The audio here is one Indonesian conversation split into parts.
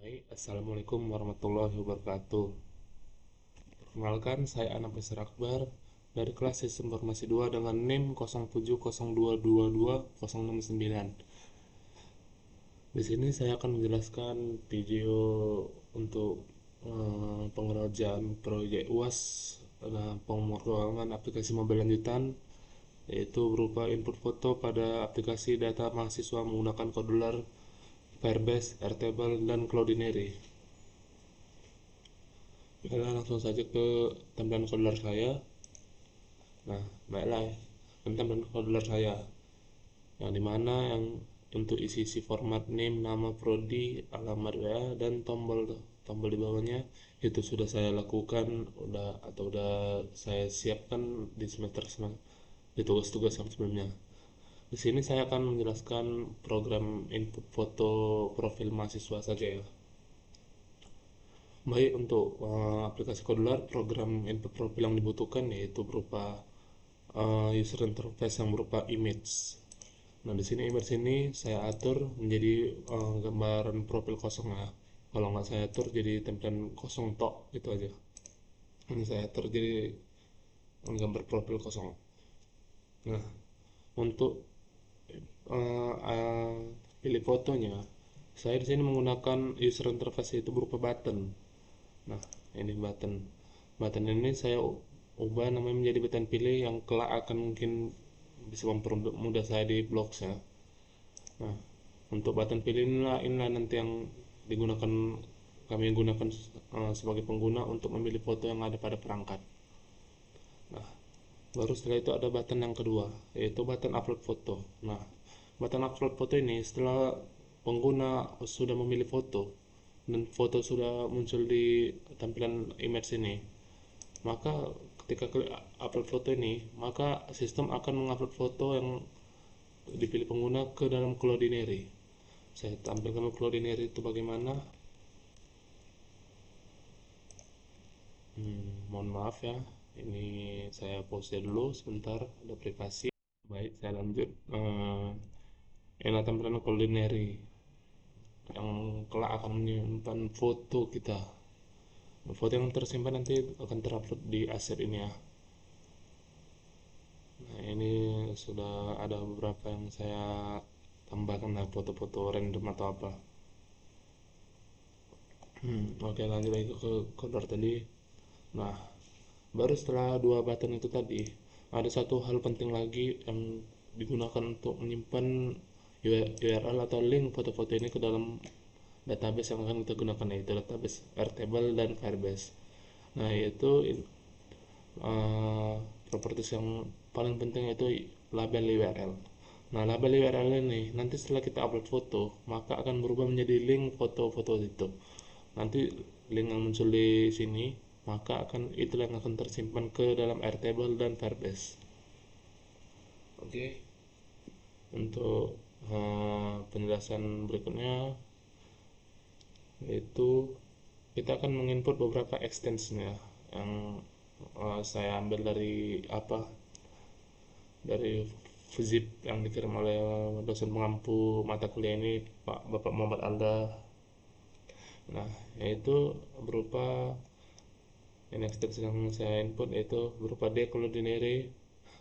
Baik, Assalamualaikum warahmatullahi wabarakatuh. Perkenalkan, saya Anam Besar Akbar dari kelas Sistem Informasi 2 dengan NIM 0702222069. Di sini saya akan menjelaskan video untuk pengerjaan proyek UAS pemrograman aplikasi mobile lanjutan, yaitu berupa input foto pada aplikasi data mahasiswa menggunakan kodular, Firebase, Airtable, dan Cloudinary. Kita langsung saja ke tampilan folder saya. Nah, baiklah, ini tampilan folder saya, yang dimana yang untuk isi format name, nama prodi, alamat WA, dan tombol di bawahnya itu sudah saya lakukan, udah saya siapkan di di tugas-tugas yang sebelumnya. Di sini saya akan menjelaskan program input foto profil mahasiswa saja ya. Baik, untuk aplikasi kodular, program input profil yang dibutuhkan yaitu berupa user interface yang berupa image. Nah, di sini image ini saya atur menjadi gambaran profil kosong ya. Kalau nggak saya atur jadi template kosong tok, itu aja. Ini saya atur jadi gambar profil kosong. Nah, untuk pilih fotonya, saya di sini menggunakan user interface itu berupa button. Nah, ini button ini saya ubah namanya menjadi button pilih yang kelak akan mungkin bisa mempermudah saya di blog ya. Nah, untuk button pilih inilah nanti yang digunakan kami gunakan sebagai pengguna untuk memilih foto yang ada pada perangkat. Nah, baru setelah itu ada button yang kedua, yaitu button upload foto. Nah, button upload foto ini setelah pengguna sudah memilih foto dan foto sudah muncul di tampilan image ini, maka ketika klik upload foto ini, maka sistem akan mengupload foto yang dipilih pengguna ke dalam Cloudinary. Saya tampilkan Cloudinary itu bagaimana. Mohon maaf ya, ini saya pause dulu sebentar, ada privasi. Baik, saya lanjut. Ini tampilan Cloudinary yang kelak akan menyimpan foto kita. Foto yang tersimpan nanti akan terupload di aset ini ya. Nah, ini sudah ada beberapa yang saya tambahkan lah, foto-foto random atau apa. Oke, lanjut lagi ke kodar tadi. Nah, baru setelah dua button itu tadi, ada satu hal penting lagi yang digunakan untuk menyimpan URL atau link foto-foto ini ke dalam database yang akan kita gunakan, yaitu database Airtable dan Firebase. Nah, yaitu properties yang paling penting yaitu label URL. Nah, label URL ini nanti setelah kita upload foto, maka akan berubah menjadi link foto-foto itu. Nanti link yang muncul di sini, maka itulah yang akan tersimpan ke dalam Airtable dan Firebase. Oke. Untuk penjelasan berikutnya, yaitu kita akan menginput beberapa extension ya, yang saya ambil dari zip yang dikirim oleh dosen pengampu mata kuliah ini, Bapak Muhammad Alda. Nah, yaitu berupa ini extension yang saya input, yaitu berupa decludinary,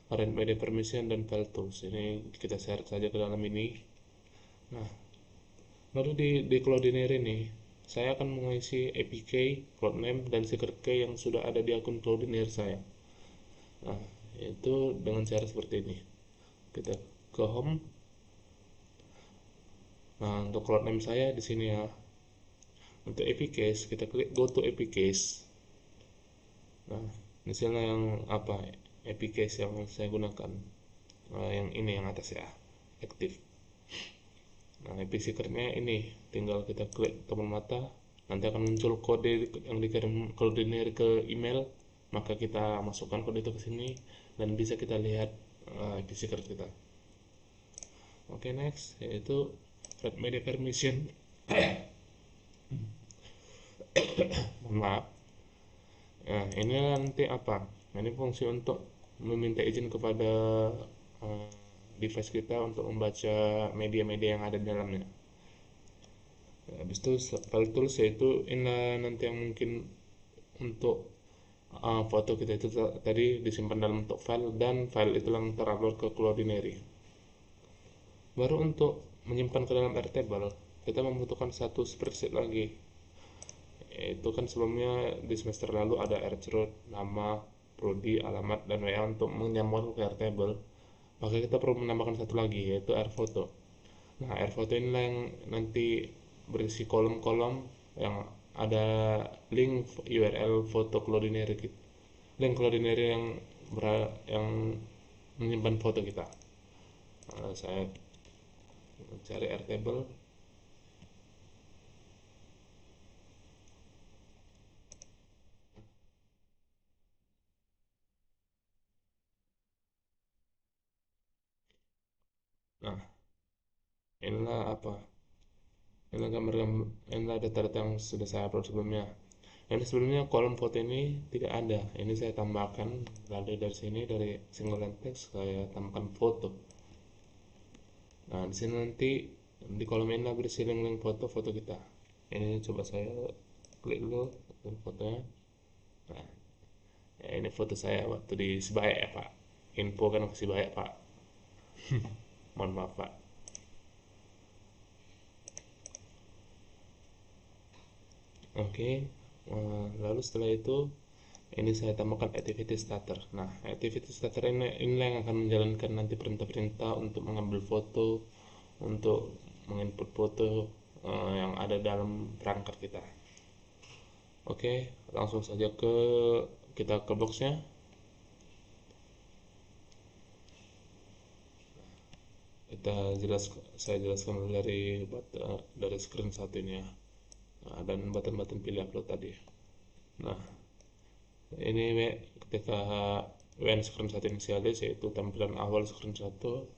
current media permission, dan file tools. Ini kita share saja ke dalam ini. Nah, lalu di decludinary ini saya akan mengisi APK, codename, dan secret key yang sudah ada di akun Cloudinary saya. Nah, itu dengan cara seperti ini. Kita ke home. Nah, untuk codename saya di sini ya. Untuk APKs, kita klik go to APKs. Nah, misalnya yang APKs yang saya gunakan, yang ini yang atas ya, aktif. Nah, IP secretnya ini tinggal kita klik tombol mata, nanti akan muncul kode yang dikirim koordinir ke email, maka kita masukkan kode itu ke sini dan bisa kita lihat IP secret kita. Oke, next yaitu red media permission. Mohon maaf. Nah, ini nanti apa? Ini fungsi untuk meminta izin kepada device kita untuk membaca media-media yang ada di dalamnya. Habis itu file tools yaitu ini nanti yang mungkin untuk foto kita itu tadi disimpan dalam bentuk file, dan file itu yang terupload ke Cloudinary. Baru untuk menyimpan ke dalam Airtable, kita membutuhkan satu spreadsheet lagi. Itu kan sebelumnya di semester lalu ada Airchroot, nama, prodi, alamat, dan WA untuk menyambungkan ke Airtable. Maka kita perlu menambahkan satu lagi, yaitu Airphoto. Nah, Airphoto inilah yang nanti berisi kolom-kolom yang ada link URL foto Cloudinary, link Cloudinary yang menyimpan foto kita. Saya cari Airtable. Nah, inilah apa? Inilah gambar-gambar, inilah data-data yang sudah saya upload sebelumnya. Ini sebelumnya kolom foto ini tidak ada. Ini saya tambahkan, lalu dari sini dari single text saya tambahkan foto. Nah, di sini nanti di kolom ini berisi link-link foto-foto kita. Ini coba saya klik dulu fotonya. Nah, ya ini foto saya waktu di Sibayak ya Pak. Info kan ke Sibayak Pak. Mohon maaf Pak. Oke, lalu setelah itu ini saya tambahkan activity starter. Nah, activity starter ini yang akan menjalankan nanti perintah-perintah untuk mengambil foto, untuk menginput foto yang ada dalam perangkat kita. Oke, langsung saja kita ke boxnya. Saya jelaskan dulu dari screen satu ini ya. Nah, dan button-button pilih upload tadi. Nah, ini ketika WN screen satu inisialis, yaitu tampilan awal screen satu.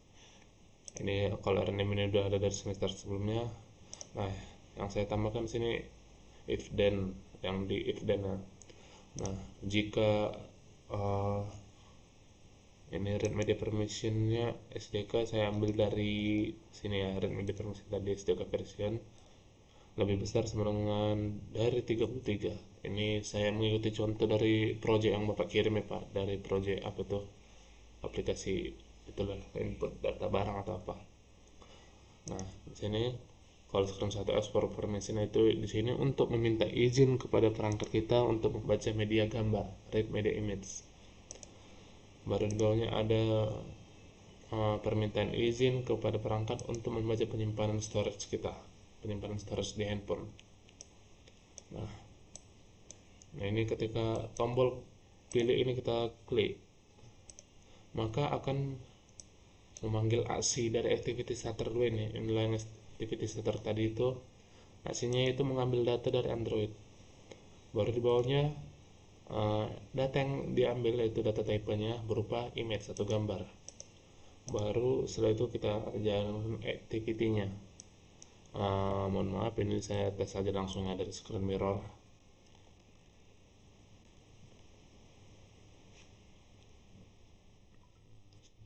Ini kalau rename ini udah ada dari semester sebelumnya. Nah, yang saya tambahkan sini if then, yang di if then. Nah, jika uh, ini read media permissionnya SDK saya ambil dari sini ya, read media permission tadi SDK version lebih besar sama dengan dari 33. Ini saya mengikuti contoh dari project yang Bapak kirim ya Pak, dari project apa tuh, aplikasi itulah, input data barang atau apa. Nah, di sini kalau screen satu export permission itu di sini untuk meminta izin kepada perangkat kita untuk membaca media gambar, read media image. Baru di bawahnya ada permintaan izin kepada perangkat untuk membaca penyimpanan storage kita, penyimpanan storage di handphone. Nah, ini ketika tombol pilih ini kita klik, maka akan memanggil aksi dari activity starter 2 ini. Inilah yang activity starter tadi itu. Aksinya itu mengambil data dari Android. Baru di bawahnya data yang diambil yaitu data typenya berupa image atau gambar. Baru setelah itu kita jalankan activity-nya. Mohon maaf, ini saya tes saja langsung dari screen mirror.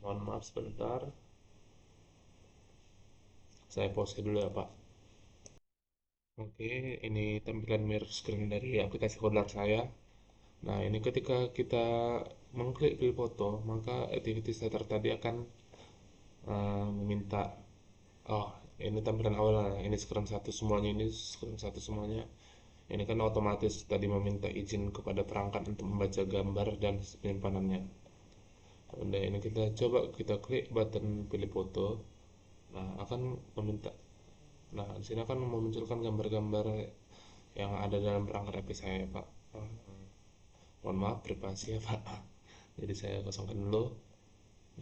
Mohon maaf sebentar, saya pause dulu ya Pak. Oke, ini tampilan mirror screen dari aplikasi Kodar saya. Nah, ini ketika kita mengklik pilih foto, maka activity starter tadi akan meminta, oh ini tampilan awal, ini screen satu semuanya, ini kan otomatis tadi meminta izin kepada perangkat untuk membaca gambar dan penyimpanannya. Udah, ini kita klik button pilih foto. Nah, akan meminta, nah di sini akan memunculkan gambar-gambar yang ada dalam perangkat HP saya Pak. Mohon maaf privasi ya Pak. Jadi saya kosongkan dulu.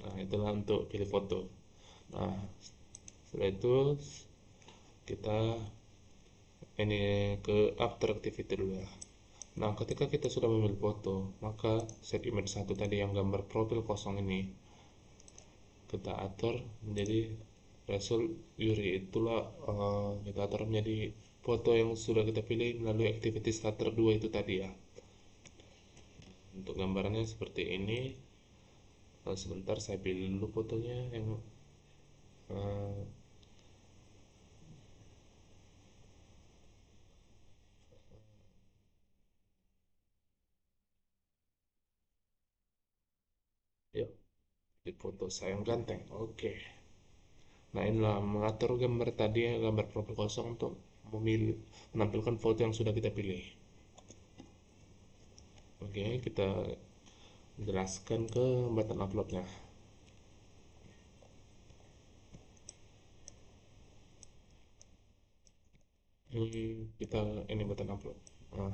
Nah, itulah untuk pilih foto. Nah, setelah itu kita ini ke after activity dulu ya. Nah, ketika kita sudah memilih foto, maka set image satu tadi yang gambar profil kosong ini kita atur menjadi result Yuri. Itulah kita atur menjadi foto yang sudah kita pilih melalui activity starter 2 itu tadi ya. Untuk gambarnya seperti ini. Sebentar saya pilih dulu fotonya yang uh, di foto saya yang ganteng. Oke. Nah, inilah mengatur gambar tadi ya, gambar profil kosong untuk memilih menampilkan foto yang sudah kita pilih. Oke, kita jelaskan ke button uploadnya. Kita ini button upload. Nah,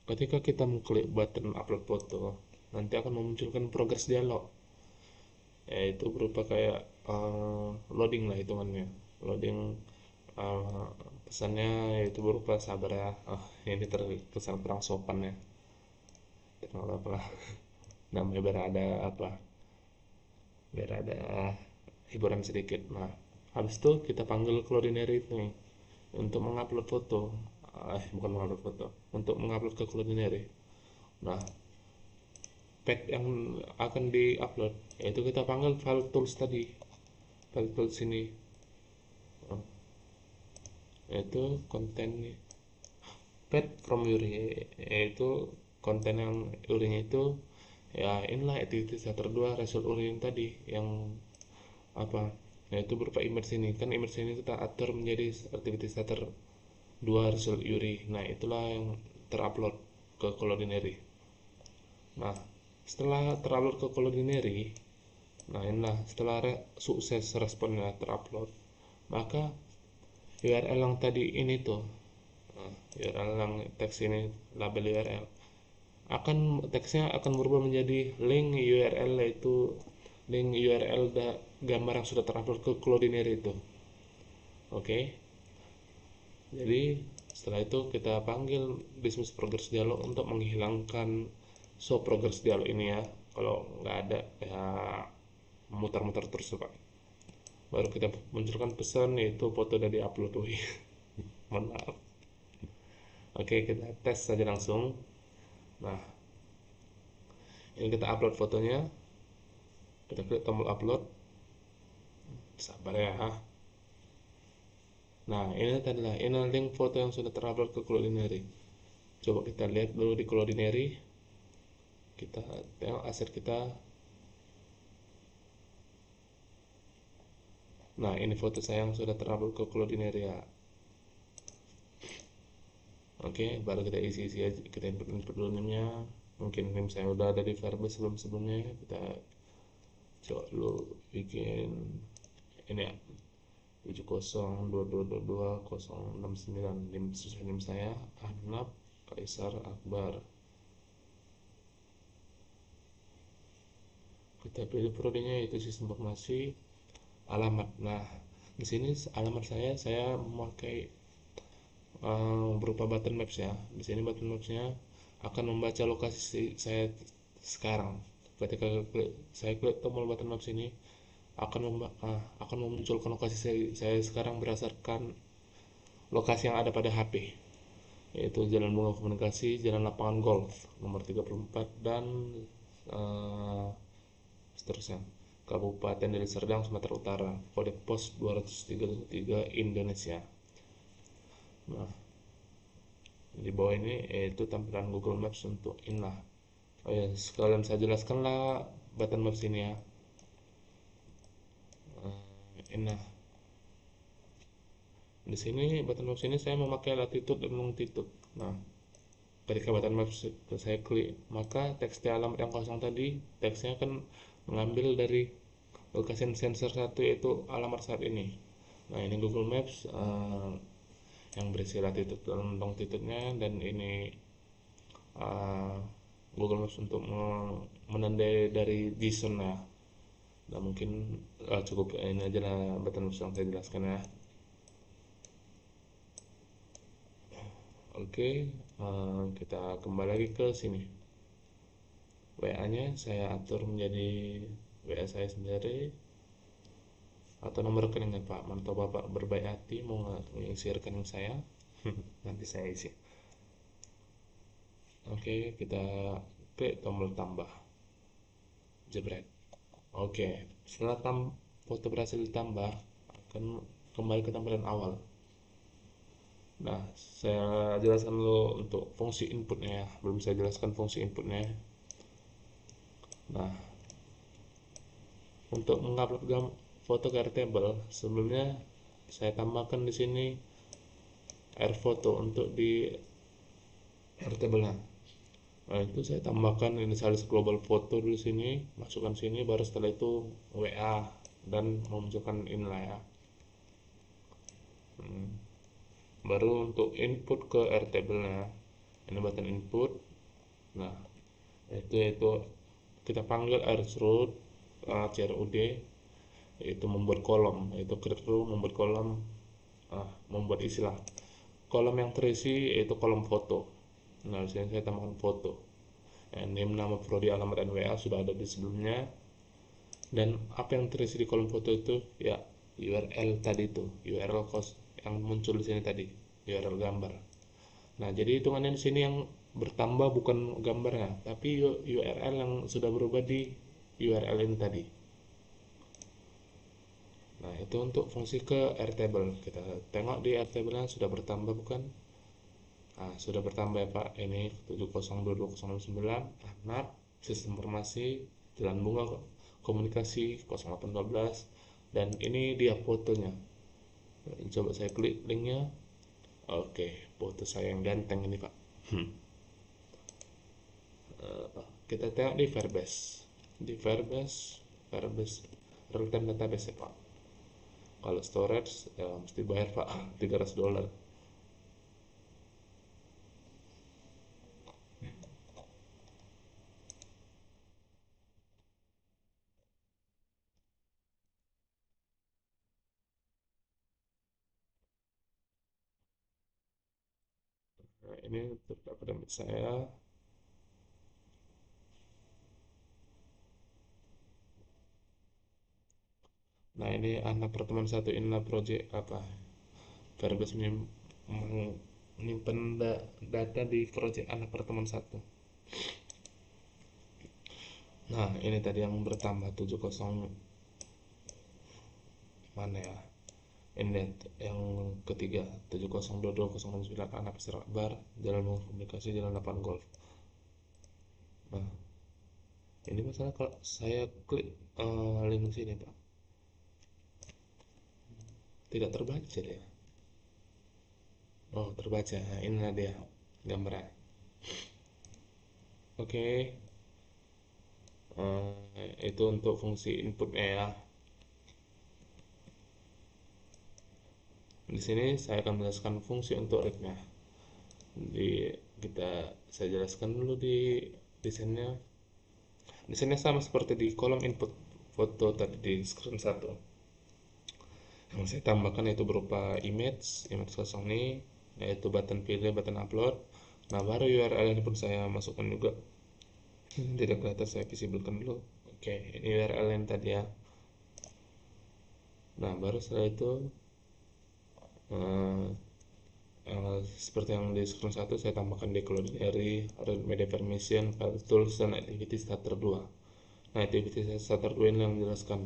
ketika kita mengklik button upload foto, nanti akan memunculkan progress dialog, yaitu berupa kayak loading lah hitungannya. Loading uh, pesannya yaitu berupa sabar ya. Ini terkesan kurang sopan ya. Tidak apa-apa lah. Namanya biar ada apa? Biar ada hiburan sedikit. Nah, habis itu kita panggil Cloudinary itu nih untuk mengupload foto. Bukan mengupload foto, untuk mengupload ke Cloudinary. Nah, pack yang akan diupload yaitu kita panggil file tools tadi, file tools ini. Nah, yaitu konten pet from Yuri, yaitu konten yang Yurinya itu ya inilah activity starter 2 result Uri yang tadi yang apa, yaitu berupa image ini kan, image ini kita atur menjadi activity starter 2 result Yuri. Nah, itulah yang terupload ke Cloudinary. Nah, setelah terupload ke Cloudinary, nah inilah setelah sukses responnya terupload, maka URL yang tadi ini tuh, URL yang teks ini, label URL akan teksnya akan berubah menjadi link URL, yaitu link URL gambar yang sudah terupload ke Cloudinary itu. Oke, jadi setelah itu kita panggil dismiss progress dialog untuk menghilangkan show progress dialog ini ya. Kalau nggak ada ya muter-muter terus Pak. Baru kita munculkan pesan yaitu foto dari upload. Mohon maaf. Oke, kita tes saja langsung. Nah, ini kita upload fotonya. Kita klik tombol upload. Sabar ya. Nah, ini adalah ini link foto yang sudah terupload ke Cloudinary. Coba kita lihat dulu di Cloudinary. Kita tengok aset kita. Nah, ini foto saya yang sudah terupload ke Cloudinary ya. Oke, baru kita isi-isi aja, kita input dulu NIM-nya. Mungkin NIM saya udah ada di Firebase sebelum-sebelumnya. Kita coba dulu bikin ini ya, 70222269 NIM, sesuai NIM saya Ahnaf Kaisar Akbar. Kita pilih prodinya yaitu sistem informasi, alamat. Nah, di sini alamat saya memakai berupa button maps ya. Di sini button mapsnya akan membaca lokasi saya sekarang. Ketika saya klik tombol button maps ini akan memunculkan lokasi saya sekarang berdasarkan lokasi yang ada pada HP, yaitu Jalan Bunga Komunikasi, Jalan Lapangan Golf nomor 34 dan uh, seterusnya. Kabupaten Deli Serdang, Sumatera Utara, kode pos 233 Indonesia. Nah, di bawah ini yaitu tampilan Google Maps untuk inilah. Oh ya, sekalian saya jelaskanlah button maps ini ya. Ini di sini button maps ini saya memakai latitude dan longitude. Nah, ketika button maps saya klik, maka teks di alamat yang kosong tadi, teksnya akan mengambil dari lokasi sensor satu yaitu alamat saat ini. Nah, ini Google Maps yang berisi latitude dan longitude-nya, dan ini uh, Google Maps untuk menandai dari JSON ya. Nah, mungkin cukup ini aja lah button maps yang saya jelaskan ya. Oke, kita kembali lagi ke sini. WA-nya saya atur menjadi WA saya sendiri atau nomor rekeningnya Pak. Mantap Bapak berbaik hati mau mengisi rekening saya, nanti saya isi. Oke, kita klik tombol tambah, jebret. Oke, setelah foto berhasil ditambah, akan kembali ke tampilan awal. Nah, saya jelaskan dulu untuk fungsi inputnya ya. Belum saya jelaskan fungsi inputnya. Nah, Untuk mengupload foto ke Airtable, sebelumnya saya tambahkan di sini AirPhoto untuk di Airtable. Nah, itu saya tambahkan inisialis global foto dulu sini, masukkan sini, baru setelah itu WA dan memunculkan inilah ya. Hmm. Baru untuk input ke Airtable-nya, ini button input. Nah, itu kita panggil AirCRUD, CRUD, yaitu membuat kolom, yaitu create row, membuat kolom, membuat istilah. Kolom yang terisi yaitu kolom foto. Nah, di sini saya tambahkan foto. Name, nama prodi, alamat, dan WA sudah ada di sebelumnya. Dan apa yang terisi di kolom foto itu ya URL tadi itu, URL yang muncul di sini tadi, URL gambar. Nah, jadi hitungannya di sini yang bertambah bukan gambarnya, tapi URL yang sudah berubah di URL ini tadi. Nah, itu untuk fungsi ke Airtable. Kita tengok di Airtable-nya sudah bertambah bukan? Nah, sudah bertambah ya Pak. Ini 702209, anak, sistem informasi, jalan bunga, komunikasi 0812, dan ini dia fotonya. Coba saya klik linknya. Oke, foto saya yang ganteng ini Pak. Kita tengok di Firebase. Di Firebase real time database ya Pak. Kalau storage ya mesti bayar Pak, $300. Nah, ini untuk dapat saya. Nah, ini anak pertemuan satu, inilah project apa? Firebase menyimpan data di project anak pertemuan satu. Nah, ini tadi yang bertambah 70, mana ya? Ini yang ketiga, 702209, anak Pesir Akbar, Jalan Komunikasi, Jalan 8 Golf. Nah, ini masalah kalau saya klik link sini Pak, tidak terbaca deh. Oh, terbaca. Nah, inilah dia gambarnya. Oke, itu untuk fungsi inputnya ya. Di sini saya akan menjelaskan fungsi untuk readnya. Di saya jelaskan dulu di desainnya. Desainnya sama seperti di kolom input foto tadi di screen satu. Yang saya tambahkan yaitu berupa image kosong ini, yaitu button pilih, button upload. Nah, baru URL ini pun saya masukkan juga. Tidak kelihatan, saya visiblekan dulu. Oke, ini URL yang tadi ya. Nah, baru setelah itu eh, seperti yang di screen satu, saya tambahkan declare read media permission, file tools, dan activity starter 2. Nah, activity starter 2 ini yang menjelaskan.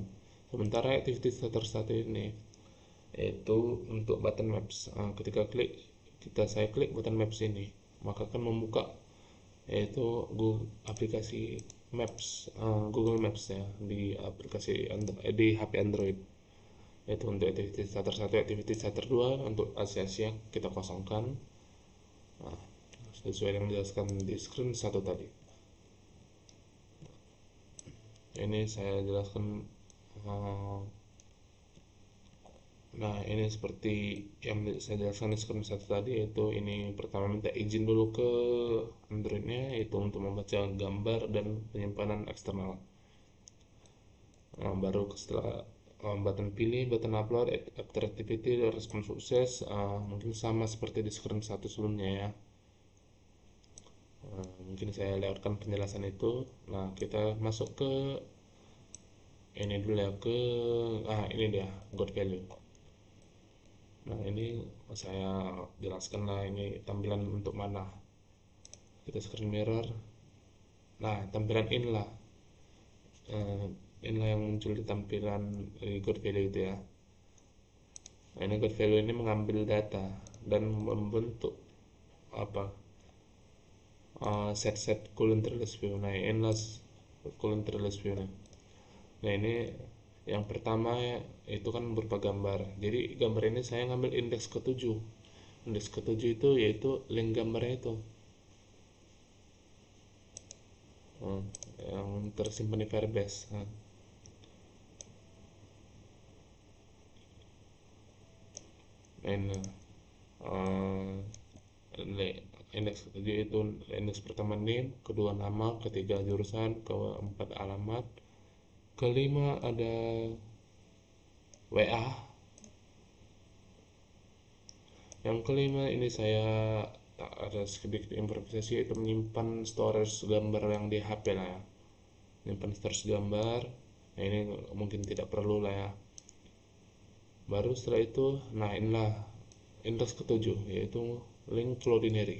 Sementara activity starter 1 ini yaitu untuk button maps. Ketika saya klik button maps ini, maka akan membuka yaitu aplikasi Maps, Google Maps ya, di di HP Android. Yaitu untuk activity starter 1, activity starter 2 untuk Asia kita kosongkan. Nah, sesuai yang dijelaskan di screen satu tadi. Ini saya jelaskan. eh, Nah, ini seperti yang saya jelaskan di screen satu tadi, yaitu ini pertama minta izin dulu ke Androidnya, yaitu untuk membaca gambar dan penyimpanan eksternal. Nah, baru setelah button pilih, button upload, after activity, respon sukses, mungkin sama seperti di screen satu sebelumnya ya. Mungkin saya lewatkan penjelasan itu. Nah, kita masuk ke ini dulu ya, ke ini dia got value. Nah, ini saya jelaskan lah ini tampilan untuk mana. Kita screen mirror. Nah, tampilan eh, inilah yang muncul di tampilan got value itu ya. Nah, ini got value ini mengambil data dan membentuk apa, set column trellis view. Nah, inilah column trellis view nih. Nah, ini Yang pertama itu kan berupa gambar. Jadi gambar ini saya ngambil indeks ketujuh. Indeks ketujuh itu yaitu link gambarnya itu. Hmm, yang tersimpan di Firebase. Ini indeks ketujuh itu indeks pertama name, kedua nama, ketiga jurusan, keempat alamat, kelima ada WA. Yang kelima ini saya tak ada sedikit improvisasi yaitu menyimpan storage gambar yang di HP lah ya. Menyimpan storage gambar. Nah ini mungkin tidak perlu lah ya. Baru setelah itu, nah inilah indeks ketujuh yaitu link Cloudinary.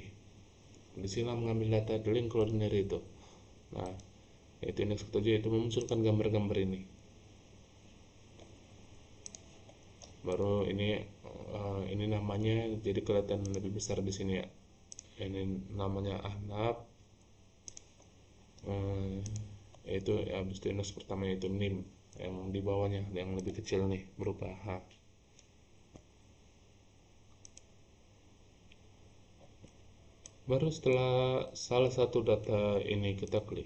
Di sini mengambil data di link Cloudinary itu. Nah, itu indeks ketujuh itu memunculkan gambar-gambar ini. Baru ini namanya jadi kelihatan lebih besar di sini ya. Ini namanya Ahnaf. Itu ya, habis itu indeks pertama itu NIM, yang di bawahnya yang lebih kecil nih berupa H. Baru setelah salah satu data ini kita klik,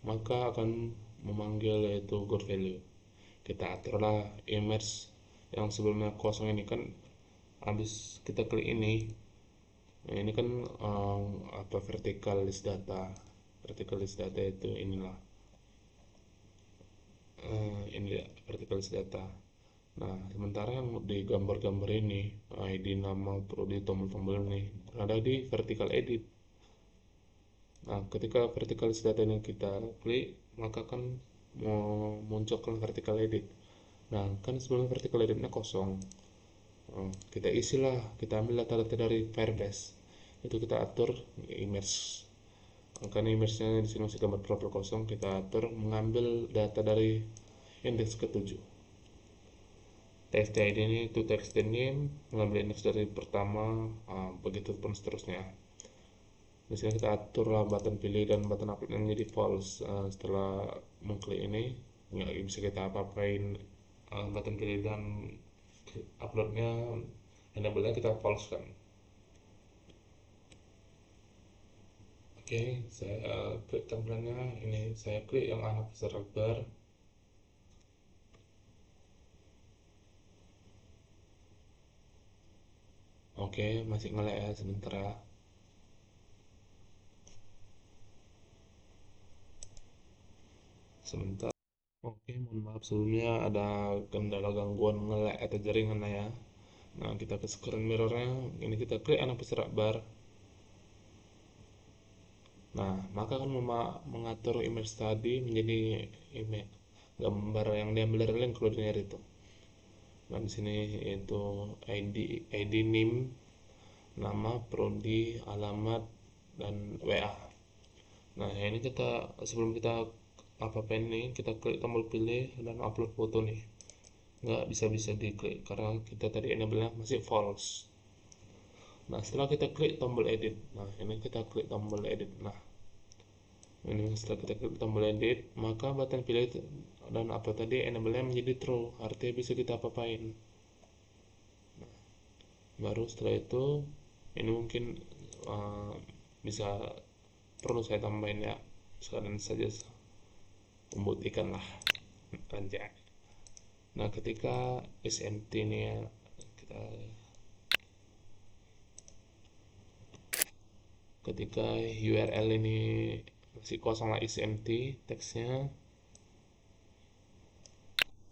maka akan memanggil yaitu got value. Kita aturlah image yang sebelumnya kosong ini kan, habis kita klik ini. Nah, ini kan apa, vertical list data. Vertical list data itu inilah, ini ya, vertical list data. Nah, sementara yang di gambar-gambar ini, ID, nama, prodi, tombol-tombol ini ada di vertical edit. Nah, ketika vertical list data ini kita klik, maka kan mau munculkan vertical edit. Nah, kan sebelum vertical editnya kosong. Kita isilah, kita ambil data-data dari Firebase. Itu kita atur image. Karena image-nya di sini masih gambar profil kosong, kita atur mengambil data dari indeks ketujuh. TXT ID ini itu TXT name, mengambil indeks dari pertama, begitu pun seterusnya. Di sini kita atur lah button pilih dan button upload menjadi false. Setelah mengklik ini, nggak bisa kita apa-apain button pilih dan uploadnya, enable-nya kita false kan. Oke, saya klik tampilannya. Ini saya klik yang anak besar akbar. Oke, masih ngelek ya sebentar ya. Sebentar. Oke, mohon maaf sebelumnya ada kendala gangguan ngelek atau jaringan lah ya. Nah, kita ke screen mirrornya. Ini kita klik anak besar akbar. Nah, maka akan mengatur image tadi menjadi image gambar yang diambil dari link Cloudinary itu. Nah, di sini itu ID NIM, nama, prodi, alamat, dan WA. Nah, ini kita sebelum kita apa ini kita klik tombol pilih dan upload foto nih. Nggak bisa diklik karena kita tadi enable-nya masih false. Nah, setelah kita klik tombol edit. Nah, ini kita klik tombol edit. Nah, ini setelah kita klik tombol edit, maka button pilih dan apa tadi enable-nya menjadi true, artinya bisa kita apa-apain. Baru setelah itu ini mungkin uh, bisa perlu saya tambahin ya, sekalian saja membuktikan lah lanjut. Nah, ketika is empty ini ya, kita ketika URL ini masih kosong lah, is empty teksnya,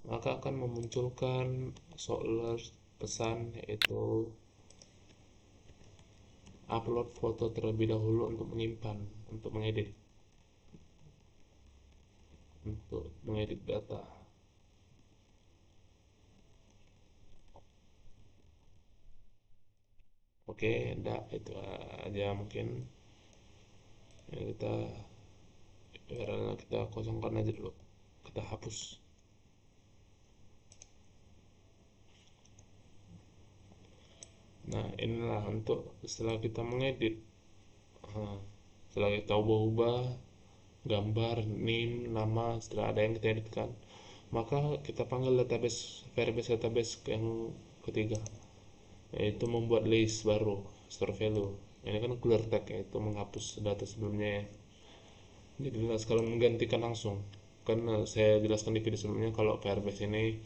maka akan memunculkan solar pesan yaitu upload foto terlebih dahulu untuk menyimpan, untuk mengedit data. Oke, enggak itu aja mungkin ya, kita URL kita kosongkan aja dulu, kita hapus. Nah, inilah untuk setelah kita mengedit. Setelah kita ubah-ubah gambar, name, nama, setelah ada yang kita editkan, maka kita panggil Firebase database yang ketiga, yaitu membuat list baru, store value. Ini kan clear tag, yaitu menghapus data sebelumnya ya. Jadi kalau menggantikan langsung, kan saya jelaskan di video sebelumnya kalau Firebase ini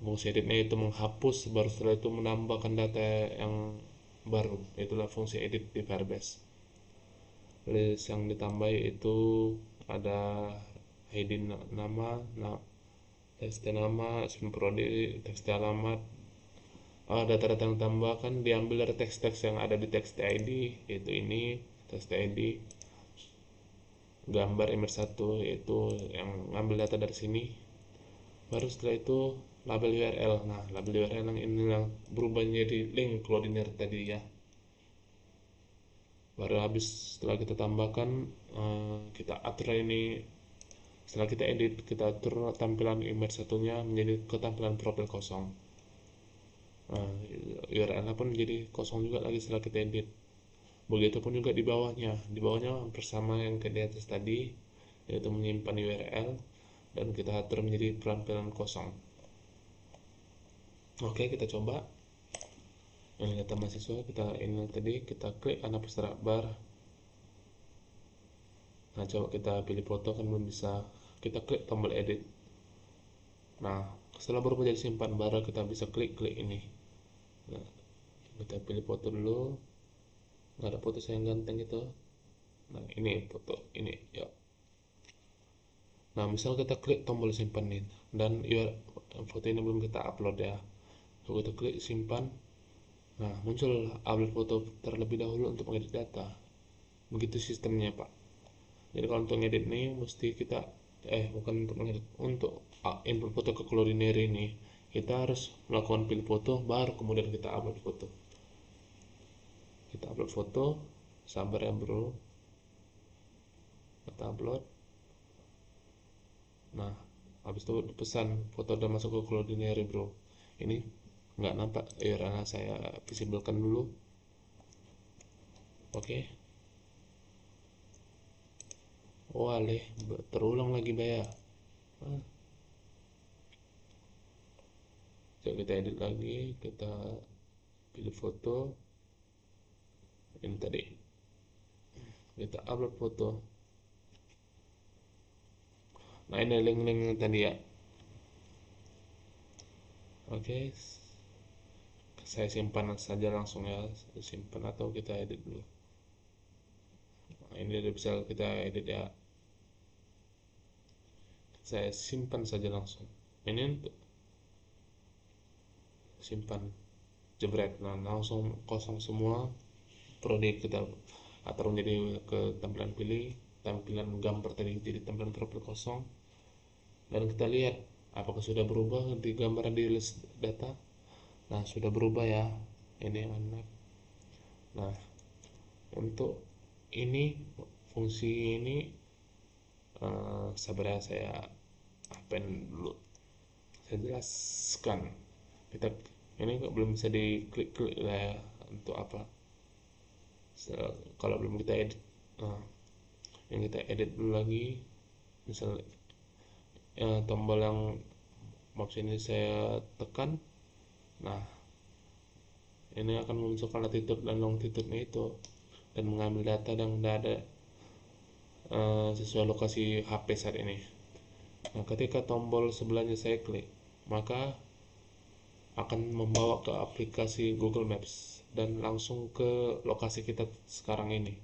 fungsi editnya itu menghapus, baru setelah itu menambahkan data yang baru. Itulah fungsi edit di Firebase. List yang ditambah itu ada ID nama, teks nama, SIM prodi, teks alamat. Data-data yang ditambahkan diambil dari teks-teks yang ada di teks ID, yaitu ini teks ID, gambar image 1, yaitu yang ngambil data dari sini. Baru setelah itu label URL. Nah, label URL yang ini yang berubah menjadi link cloudinary tadi ya. Baru habis setelah kita tambahkan, kita atur ini. Setelah kita edit, kita atur tampilan image satunya menjadi ketampilan profil kosong. Nah, URL pun menjadi kosong juga lagi setelah kita edit. Begitupun juga di bawahnya. Di bawahnya hampir sama yang ke di atas tadi, yaitu menyimpan URL dan kita atur menjadi tampilan kosong. Oke, kita coba. Ini data mahasiswa, kita ini tadi kita klik hapus bar. Nah, coba kita pilih foto, kan belum bisa. Kita klik tombol edit. Nah, setelah berubah jadi simpan, baru kita bisa klik ini. Nah, kita pilih foto dulu. Nggak ada foto saya yang ganteng itu. Nah, ini foto ini ya. Nah, misal kita klik tombol simpan nih, dan foto ini belum kita upload ya. Lalu kita klik simpan. Nah, muncul upload foto terlebih dahulu untuk mengedit data. Begitu sistemnya, Pak. Jadi kalau untuk ngedit nih mesti kita bukan untuk ngedit, untuk input foto ke Cloudinary ini kita harus melakukan pilih foto, baru kemudian kita upload foto. Kita upload foto, sabar ya bro. Kita upload. Nah, habis itu pesan foto udah masuk ke Cloudinary bro. Ini nggak nampak URL, saya visiblekan dulu. Oke. Waleh, terulang lagi bayar. Coba kita edit lagi, kita pilih foto. Ini tadi kita upload foto. Nah, ini link-link tadi ya. Oke, saya simpan saja langsung ya, simpan atau kita edit dulu. Nah, ini udah bisa kita edit ya. Saya simpan saja langsung. Ini untuk simpan, jebret. Nah, langsung kosong semua. Prodi kita atur menjadi ke tampilan pilih, tampilan gambar tadi jadi tampilan profil kosong. Dan kita lihat apakah sudah berubah di gambaran di list data. Nah, sudah berubah ya. Ini yang enak. Nah, untuk ini fungsi ini sabar ya, saya append dulu, saya jelaskan. Kita ini belum bisa diklik-klik lah ya, untuk apa kalau belum kita edit. Nah, yang kita edit dulu lagi, misalnya tombol yang mouse ini saya tekan. Nah, ini akan memunculkan latitude dan longitude-nya itu, dan mengambil data yang tidak ada sesuai lokasi HP saat ini. Nah, ketika tombol sebelahnya saya klik, maka akan membawa ke aplikasi Google Maps dan langsung ke lokasi kita sekarang ini.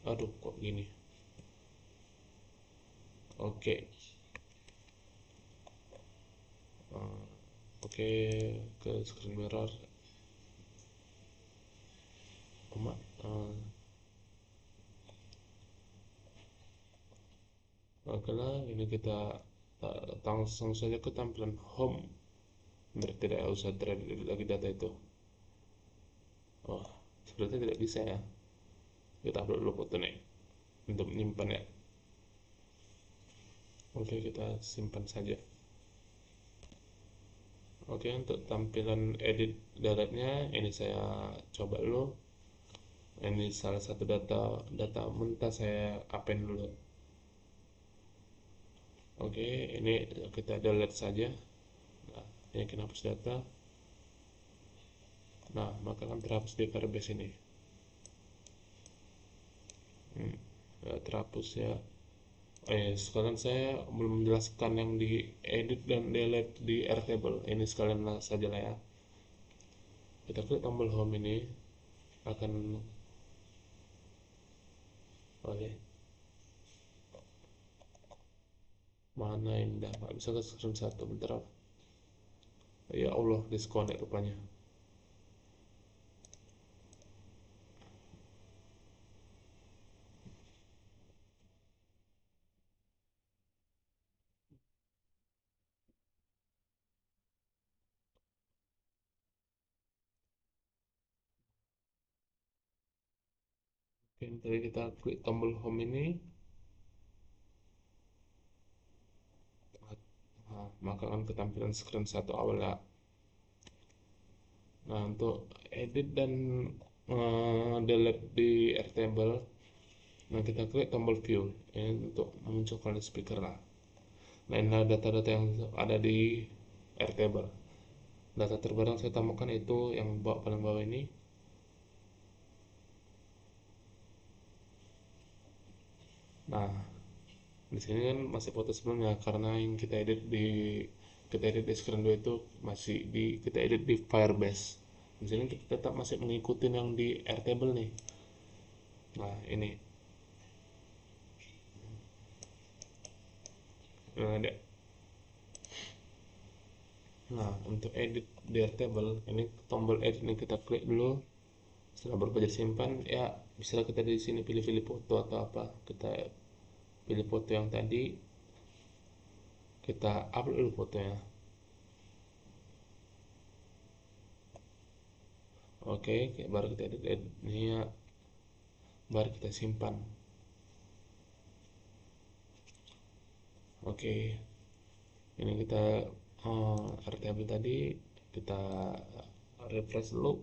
Aduh, kok gini. Oke. Oke, ke screen mirror. Oke lah, ini kita langsung saja ke tampilan home. Biar tidak usah teredit lagi data itu. Oh, sebenarnya tidak bisa ya. Kita upload dulu foto nih untuk menyimpan ya. Oke, kita simpan saja. Oke, untuk tampilan edit daratnya ini saya coba dulu. Ini salah satu data mentah, saya append dulu. Oke, ini kita delete saja. Nah, ini kita hapus data. Nah, maka akan terhapus di Firebase ini. Hmm, ya, terhapus ya. Sekarang saya belum menjelaskan yang di edit dan delete di Airtable. Ini sekalian saja lah ya. Kita klik tombol home ini akan oke. Mana yang dah nggak bisa ke screen satu bentar. Ya Allah, disconnect rupanya. Oke, tadi kita klik tombol home ini. Nah, maka akan ketampilan screen satu awal ya. Nah, untuk edit dan delete di Airtable, nah kita klik tombol view ini untuk memunculkan di speaker lah. Nah, ini data-data yang ada di Airtable. Data terbaru yang saya tambahkan itu yang paling bawah ini. Nah, di sini kan masih foto sebelumnya karena yang kita edit di screen 2 itu masih kita edit di Firebase. Di sini kita tetap masih mengikuti yang di Airtable nih. Nah, ini. Nah, Nah, untuk edit di Airtable, ini tombol edit ini kita klik dulu. Setelah berubah jadi simpan, ya bisa kita di sini pilih-pilih foto atau apa. Kita pilih foto yang tadi, kita upload dulu fotonya. Oke, baru kita edit ini ya, baru kita simpan. Oke, ini kita Airtable tadi kita refresh dulu.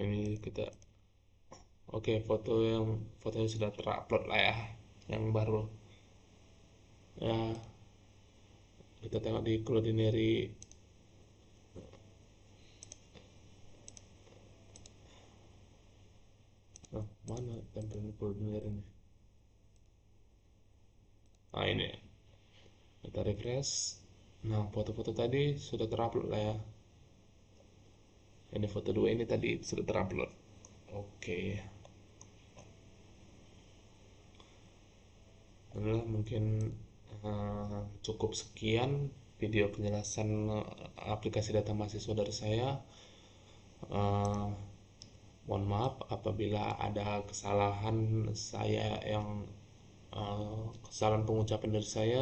Ini kita oke, fotonya sudah terupload lah ya, yang baru. Ya, kita tengok di Cloudinary. Nah, mana tampilan Cloudinary ini? Nah, ini kita refresh. Nah, foto-foto tadi sudah terupload lah ya. Ini foto dua ini tadi sudah terupload. Oke, adalah mungkin cukup sekian video penjelasan aplikasi data mahasiswa dari saya. Eh, Mohon maaf apabila ada kesalahan saya yang kesalahan pengucapan dari saya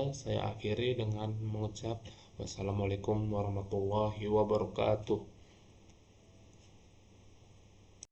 akhiri dengan mengucap wassalamualaikum warahmatullahi wabarakatuh.